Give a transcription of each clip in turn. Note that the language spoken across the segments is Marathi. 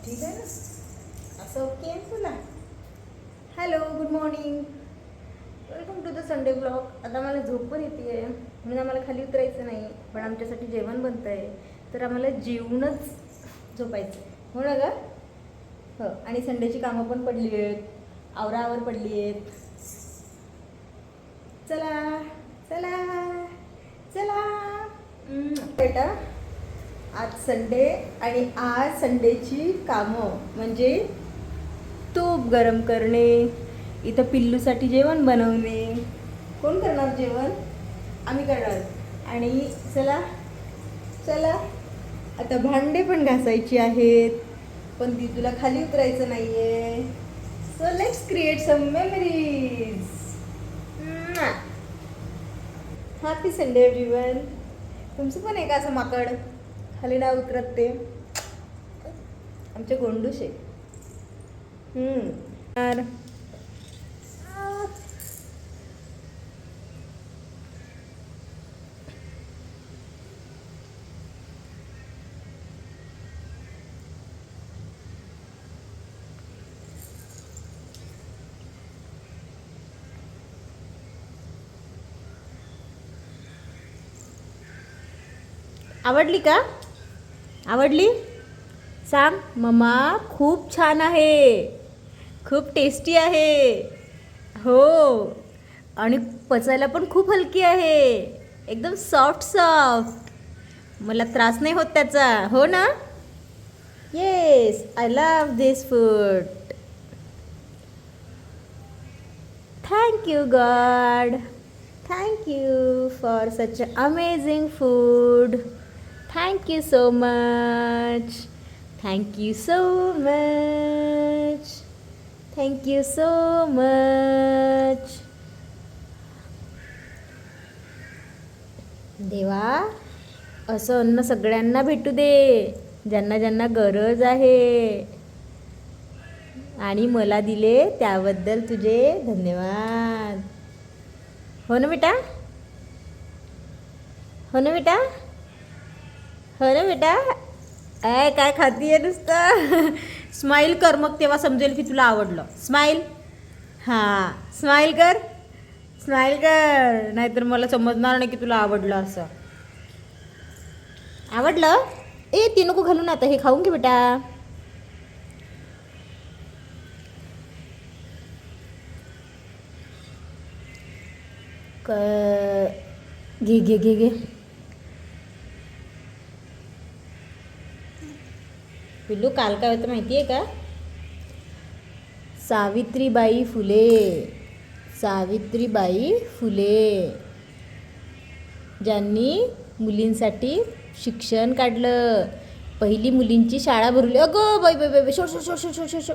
ठीक आहे ना, असं ओके आहे तुला. Hello, good morning, welcome to the Sunday blog. आता मला झोप पण येते आहे म्हणून आम्हाला खाली उतरायचं नाही, पण आमच्यासाठी जेवण बनतं आहे, तर आम्हाला जेवूनच झोपायचं आहे, हो ना गं. हो, आणि संडेची कामं पण पडली आहेत, आवराआवर पडली आहेत. चला चला चला बेटा, आज संडे आणि आज संडेची कामं म्हणजे तूप गरम करणे, इथं पिल्लूसाठी जेवण बनवणे. कोण करणार जेवण? आम्ही करणार. आणि चला चला आता भांडे पण घासायची आहेत, पण ती तुला खाली उतरायचं नाही आहे. So let's create some memories. Happy Sunday everyone. तुमचं पण आहे का असं माकड खाली नाही उतरत ते? आमचे गोंडूश आहे. तर आवडली का? आवडली? सांग मम्मा, खूप छान आहे, खूप टेस्टी आहे. हो, आणि पचायला पण खूप हलकी आहे, एकदम सॉफ्ट सॉफ्ट. मला त्रास नाही होत त्याचा, हो ना? Yes, I love this food. Thank you God, thank you for such amazing food. Thank you so much. Thank you so much. Thank you so much. देवा, असं अन्न सगळ्यांना भेटू दे, ज्यांना ज्यांना गरज आहे. आणि मला दिले त्याबद्दल तुझे धन्यवाद. हो ना बेटा? हो ना बेटा? हो ना बेटा? काय खातीये नुसतं? स्माईल कर, मग तेव्हा समजेल की तुला आवडलं. स्माईल. हां, स्माईल कर, स्माईल कर, नाहीतर मला समजणार नाही की तुला आवडलं असं. आवडलं? ए, ती नको घालून, आता हे खाऊन घे बेटा. घे घे घे घे. पिल्लू, काल काय होतं माहिती आहे का? सावित्रीबाई फुले, सावित्रीबाई फुले, ज्यांनी मुलींसाठी शिक्षण काढलं, पहिली मुलींची शाळा भरली. अगं बाई बाई बाई, show show show show show show show.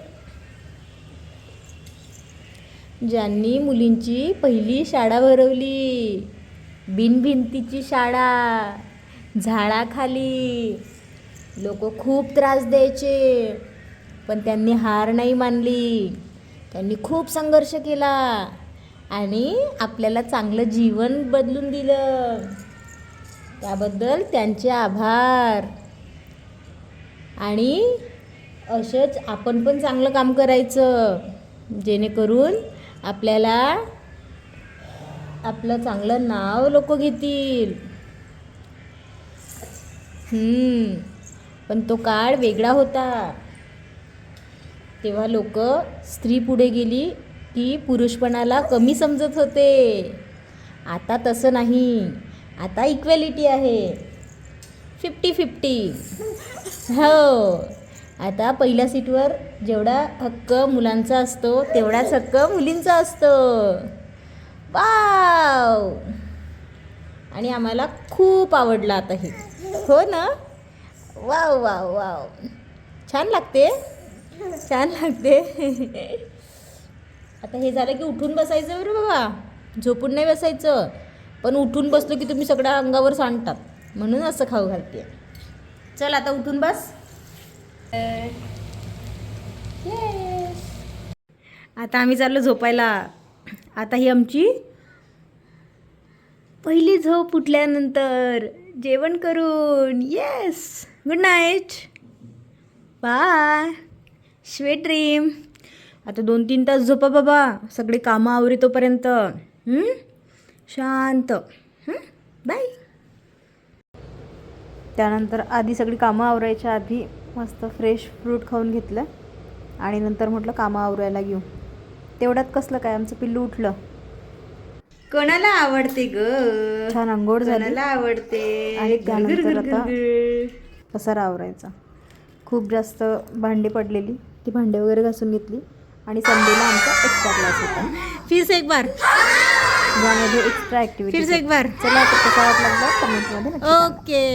ज्यांनी मुलींची पहिली शाळा भरवली, बिनभिंतीची शाळा, झाडाखाली. लोक खूप त्रास द्यायचे, पण त्यांनी हार नाही मानली. त्यांनी खूप संघर्ष केला आणि आपल्याला चांगलं जीवन बदलून दिलं. त्याबद्दल त्यांचे आभार. आणि असंच आपण पण चांगलं काम करायचं, जेणेकरून आपल्याला आपलं चांगलं नाव लोक घेतील. पण तो काळ वेगळा होता. तेव्हा लोक स्त्री पुढे गेली की पुरुषपणाला कमी समजत होते. आता तसं नाही, आता इक्वॅलिटी आहे, 50-50. हो, आता पहिल्या सीटवर जेवढा हक्क मुलांचा असतो तेवढाच हक्क मुलींचा असतो. वाव. आणि आम्हाला खूप आवडलं आता हे, हो ना? वाव वाव वाव, छान लागते, छान लागते. आता हे झालं की उठून बसायचं बरं बाबा, झोपून नाही बसायचं. पण उठून बसलो की तुम्ही सगळ्या अंगावर सांडतात, म्हणून असं खाऊ घालते. चल आता उठून बस. आता आम्ही चाललो झोपायला. आता ही आमची पहिली झोप उठल्यानंतर जेवण करून. Yes, good night. Bye, sweet dream. आता 2-3 तास झोपा बाबा, सगळी कामं आवरी तोपर्यंत. शांत. बाय. त्यानंतर आधी सगळी कामं आवरायच्या आधी मस्त फ्रेश फ्रूट खाऊन घेतलं आणि नंतर म्हटलं कामं आवरायला घेऊ. तेवढ्यात कसलं काय आमचं पिल्लू उठलं. कोणाला आवडते ग? छान अंघोळ झाली. कोणाला आवडते? आणि त्यानंतर आता पसारा आवरायचा. खूप जास्त भांडी पडलेली, ती भांडे वगैरे घासून घेतली. आणि संडेला आमचा एक्स्ट्रा क्लास होता. फिर एक बार ज्यामध्ये एक्स्ट्रा ॲक्टिव्हिटी. फिर एक बार. चला आता कसा वाटला कमेंटमध्ये. ओके.